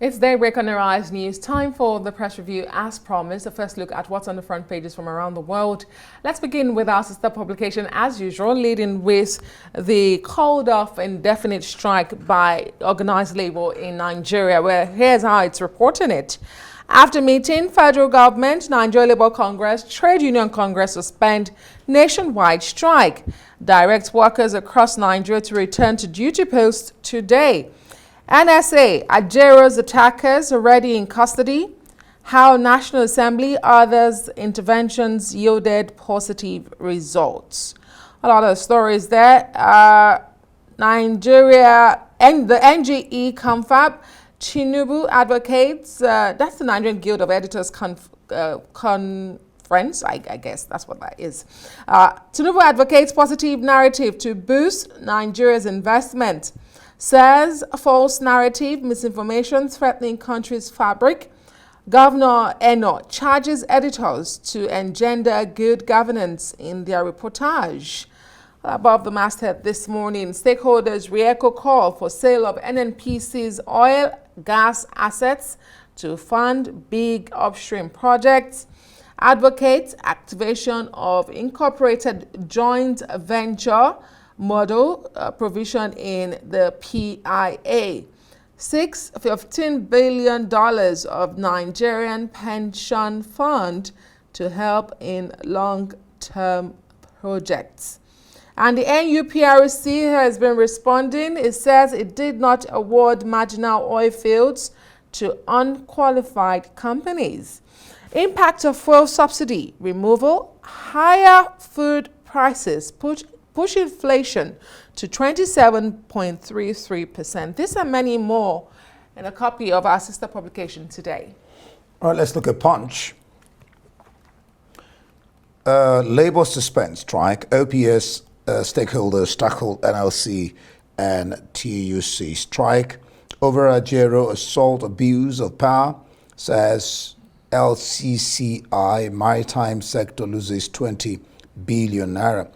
It's Daybreak on Arise News. Time for the press review as promised. A first look at what's on the front pages from around the world. Let's begin with our sister publication as usual, leading with the called off indefinite strike by organized labor in Nigeria, where here's how it's reporting it. After meeting, federal government, Nigeria Labour Congress, Trade Union Congress suspend nationwide strike. Direct workers across Nigeria to return to duty posts today. NSA, Ajero's attackers already in custody. How National Assembly, others' interventions yielded positive results. A lot of stories there. Nigeria and the NGE Confab, Tinubu advocates, that's the Nigerian Guild of Editors Conference, I guess that's what that is. Tinubu advocates positive narrative to boost Nigeria's investment. Says false narrative, misinformation threatening country's fabric. Governor Eno charges editors to engender good governance in their reportage. Above the masthead this morning, stakeholders re-echo call for sale of NNPC's oil, gas assets to fund big upstream projects. Advocates activation of incorporated joint venture model provision in the PIA. $15 billion of Nigerian pension fund to help in long-term projects. And the NUPRC has been responding. It says it did not award marginal oil fields to unqualified companies. Impact of fuel subsidy removal, higher food prices push inflation to 27.33%. This and many more in a copy of our sister publication today. All right, let's look at Punch. Labour suspends strike. OPS stakeholders tackle NLC and TUC strike over Ajero assault abuse of power, says LCCI maritime sector loses 20 billion naira.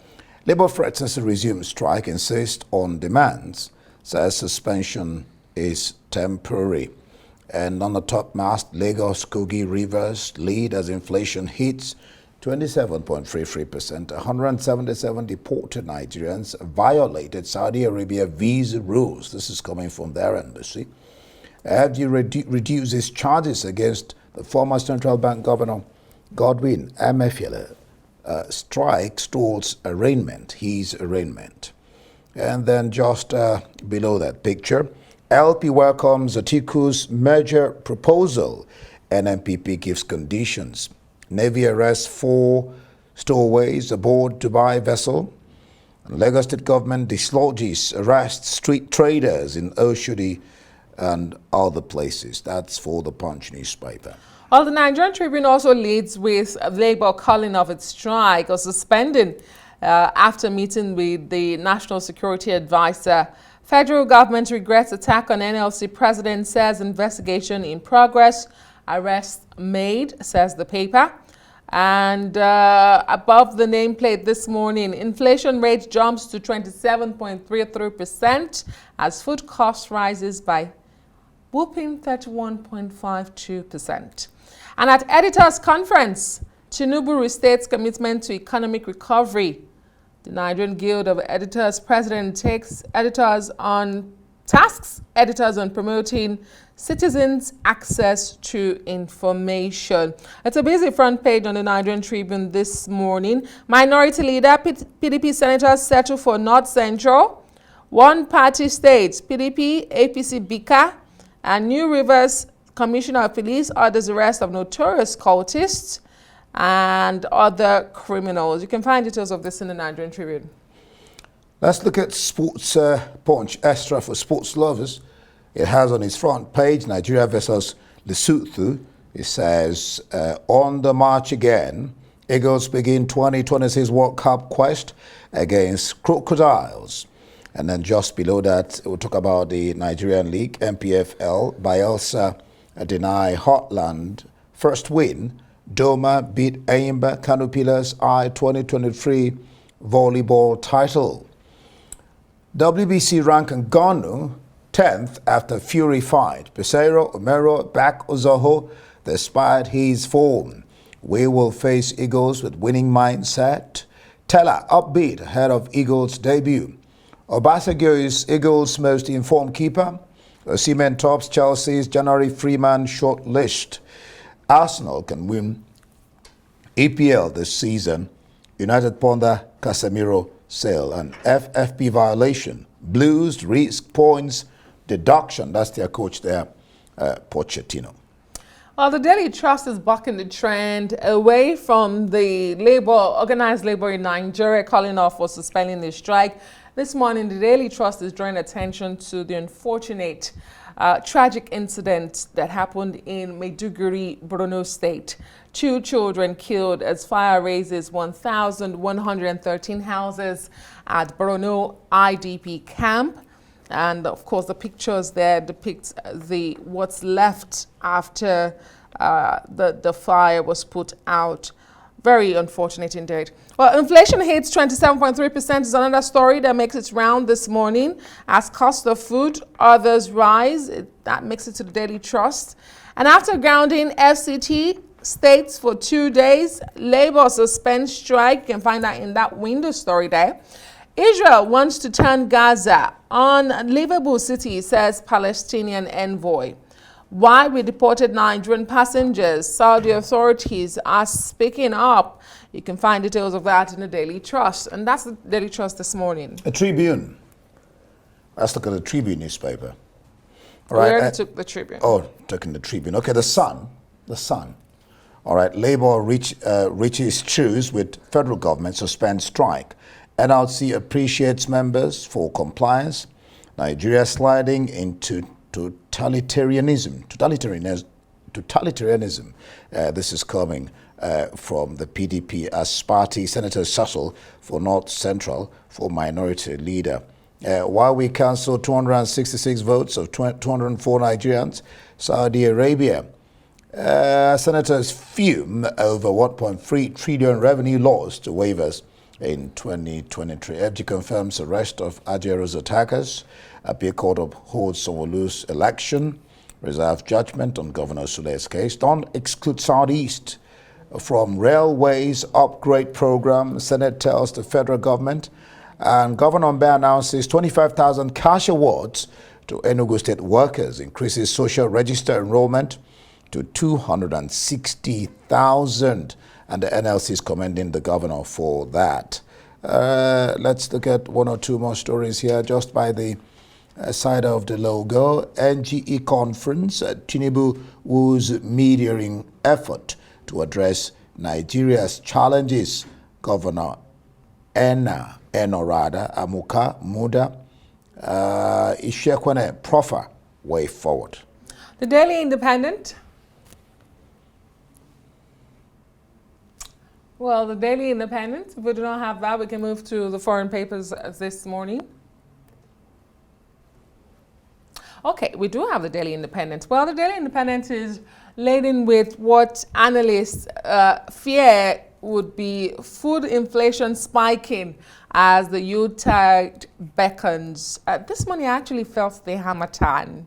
Labour threatens to resume strike, insists on demands, says suspension is temporary. And on the top mast, Lagos, Kogi, Rivers lead as inflation hits 27.33%. 177 deported Nigerians violated Saudi Arabia visa rules. This is coming from their embassy. FD reduces charges against the former central bank governor Godwin Emefiele. Strike stalls his arraignment. And then just below that picture, LP welcomes Atiku's merger proposal. NNPP gives conditions. Navy arrests 4 stowaways aboard Dubai vessel. Lagos State government dislodges, arrests street traders in Oshodi and other places. That's for the Punch newspaper. Well, the Nigerian Tribune also leads with Labour calling off its strike or suspending after meeting with the National Security Advisor. Federal government regrets attack on NLC president, says investigation in progress. Arrest made, says the paper. And above the nameplate this morning, inflation rate jumps to 27.33% as food cost rises by whooping 31.52%. And at editors' conference, Tinubu restates commitment to economic recovery. The Nigerian Guild of Editors president takes editors on promoting citizens' access to information. It's a busy front page on the Nigerian Tribune this morning. Minority leader, PDP senators settle for North Central. One-party states, PDP, APC, Bika, and New Rivers Commissioner of Police orders arrest of notorious cultists and other criminals. You can find details of this in the Nigerian Tribune. Let's look at Sports Punch Extra for sports lovers. It has on its front page Nigeria versus Lesotho. It says, on the march again, Eagles begin 2026 World Cup quest against crocodiles. And then just below that, we'll talk about the Nigerian League, MPFL. Bayelsa deny Heartland first win. Doma beat Enyimba Kano Pillars I-2023 volleyball title. WBC rank Ngannou 10th after Fury fight. Peseiro, Omero, back Ozoho, despite his form. We will face Eagles with winning mindset. Teller, upbeat ahead of Eagles' debut. Obasanjo is Eagles' most informed keeper. Osimhen tops Chelsea's January Freeman short list. Arsenal can win EPL this season. United ponder Casemiro sale. And FFP violation. Blues risk points deduction. That's their coach there, Pochettino. Well, the Daily Trust is bucking the trend away from the organized labor in Nigeria calling off for suspending the strike. This morning, the Daily Trust is drawing attention to the unfortunate tragic incident that happened in Maiduguri, Borno State. 2 children killed as fire razes 1,113 houses at Borno IDP camp. And of course, the pictures there depict what's left after the fire was put out. Very unfortunate indeed. Well, inflation hits 27.3% is another story that makes its round this morning. As cost of food, others rise. That makes it to the Daily Trust. And after grounding FCT states for 2 days, Labour suspends strike. You can find that in that window story there. Israel wants to turn Gaza unlivable city, says Palestinian envoy. Why we deported Nigerian passengers, Saudi authorities are speaking up. You can find details of that in the Daily Trust. And that's the Daily Trust this morning. A Tribune. Let's look at the Tribune newspaper. All right. We already took the Tribune. Oh, taking the Tribune. Okay, the Sun. All right, Labour reaches truce with federal government, suspend strike. NLC appreciates members for compliance. Nigeria sliding into totalitarianism. This is coming from the PDP as party. Senator Sassel for North Central for minority leader. While we cancelled 266 votes of 204 Nigerians, Saudi Arabia senators fume over 1.3 trillion revenue loss to waivers in 2023. FG confirms arrest of Ajero's attackers. Appeal Court upholds Sanwo-Olu's election. Reserve judgment on Governor Sule's case. Don't exclude Southeast from railways upgrade program. Senate tells the federal government. And Governor Mbe announces 25,000 cash awards to Enugu State workers. Increases social register enrollment to 260,000. And the NLC is commending the governor for that. Let's look at one or two more stories here just by the side of the logo. NGE conference, Tinubu was mediating effort to address Nigeria's challenges. Governor Enorada Amuka Muda Ishekwene proffer way forward. The Daily Independent. Well, the Daily Independent, if we do not have that, we can move to the foreign papers this morning. Okay, we do have the Daily Independent. Well, the Daily Independent is laden with what analysts fear would be food inflation spiking as the Yuletide beckons. This morning I actually felt the Hamatan.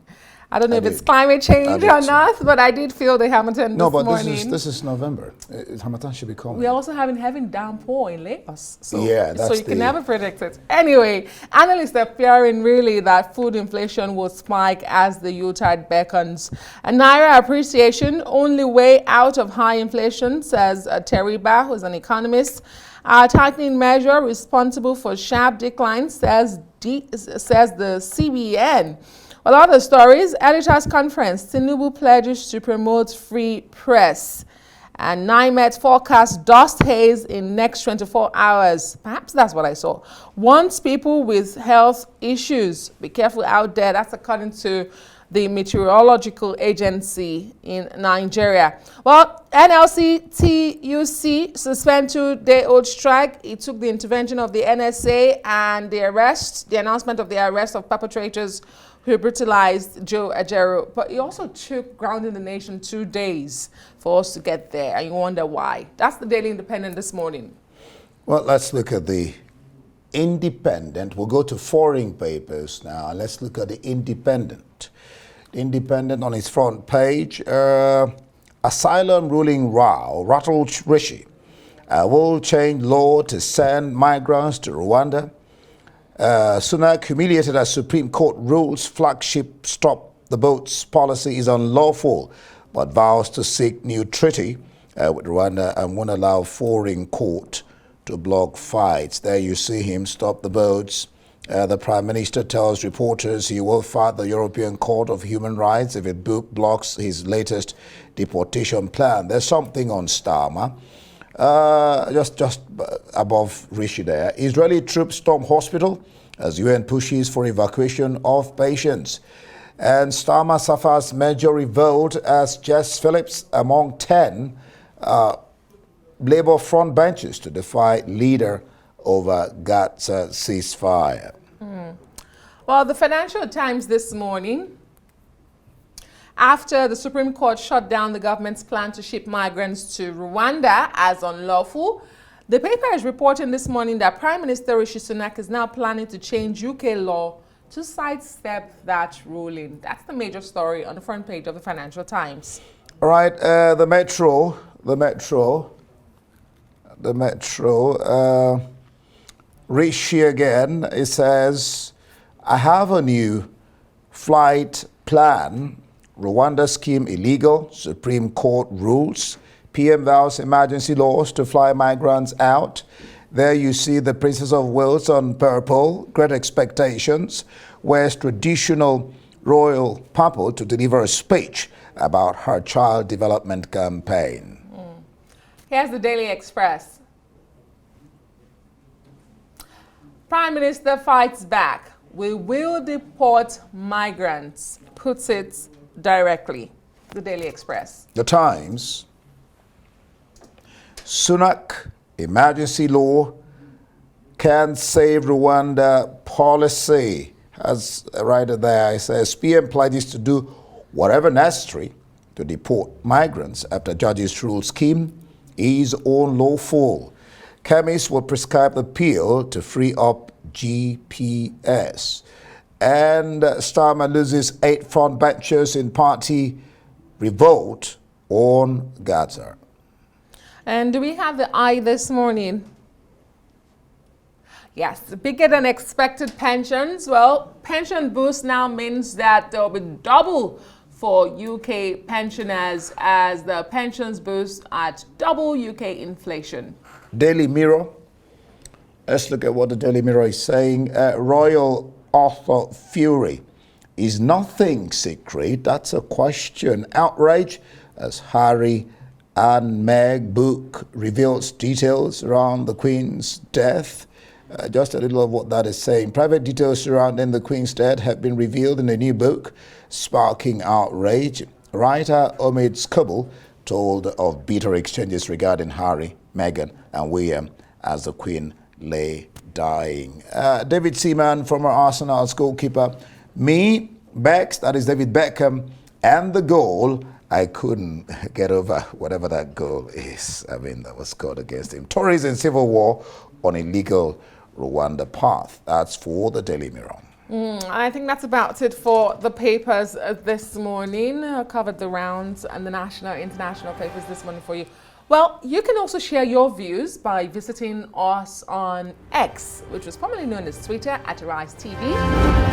I don't know if it's climate change or not, but I did feel the Hamatan this morning. No, but this is November. Hamatan should be coming. We're also having heavy downpour in Lagos. So, yeah, so you can never predict it. Anyway, analysts are fearing really that food inflation will spike as the Yuletide beckons. And Naira appreciation, only way out of high inflation, says Terry Ba, who's an economist. Our tightening measure responsible for sharp decline, says the CBN. Well, other stories, editors conference, Tinubu pledges to promote free press. And NIMET forecasts dust haze in next 24 hours. Perhaps that's what I saw. Warns people with health issues. Be careful out there. That's according to the Meteorological Agency in Nigeria. Well, NLC TUC suspend 2-day-old strike. It took the intervention of the NSA and the announcement of the arrest of perpetrators who brutalized Joe Ajero. But it also took grounding the nation 2 days for us to get there, and you wonder why. That's the Daily Independent this morning. Well, let's look at the Independent. We'll go to foreign papers now. Let's look at the Independent. The Independent on its front page. Asylum ruling row rattled Rishi. Will change law to send migrants to Rwanda. Sunak humiliated as Supreme Court rules flagship stop the boats policy is unlawful, but vows to seek new treaty with Rwanda and won't allow foreign court to block fights. There you see him stop the boats. The Prime Minister tells reporters he will fight the European Court of Human Rights if it blocks his latest deportation plan. There's something on Starmer. Just above Rishi there. Israeli troops storm hospital as UN pushes for evacuation of patients. And Starmer suffers major revolt as Jess Phillips among 10 Labour front benches to defy leader over Gaza ceasefire. Well, the Financial Times this morning, after the Supreme Court shut down the government's plan to ship migrants to Rwanda as unlawful, the paper is reporting this morning that Prime Minister Rishi Sunak is now planning to change UK law to sidestep that ruling. That's the major story on the front page of the Financial Times. All right, the Metro, Rishi again, it says, I have a new flight plan. Rwanda scheme illegal, Supreme Court rules. PM vows emergency laws to fly migrants out. There you see the Princess of Wales on purple, great expectations, wears traditional royal purple to deliver a speech about her child development campaign. Here's the Daily Express. Prime Minister fights back. We will deport migrants, puts it directly. The Daily Express. The Times. Sunak, emergency law can save Rwanda policy. As right there, it says PM pledges to do whatever necessary to deport migrants after judges rule scheme is unlawful. Chemists will prescribe the pill to free up GPS. And Starmer loses 8 front benches in party revolt on Gaza. And do we have the eye this morning? Yes, bigger than expected pensions. Well, pension boost now means that there will be double for UK pensioners as the pensions boost at double UK inflation. Daily Mirror. Let's look at what the Daily Mirror is saying. Royal Arthur Fury. Is nothing secret? That's a question. Outrage as Harry and Meg book reveals details around the Queen's death. Just a little of what that is saying. Private details surrounding the Queen's death have been revealed in a new book, sparking outrage. Writer Omid Scoble told of bitter exchanges regarding Harry, Meghan, and William as the Queen lay dying. David Seaman, former Arsenal's goalkeeper. Me, Bex, that is David Beckham, and the goal. I couldn't get over whatever that goal is. I mean, that was scored against him. Tories in civil war on illegal Rwanda path. That's for the Daily Mirror. I think that's about it for the papers this morning. I covered the rounds and the national, international papers this morning for you. Well, you can also share your views by visiting us on X, which was formerly known as Twitter, @RiseTV.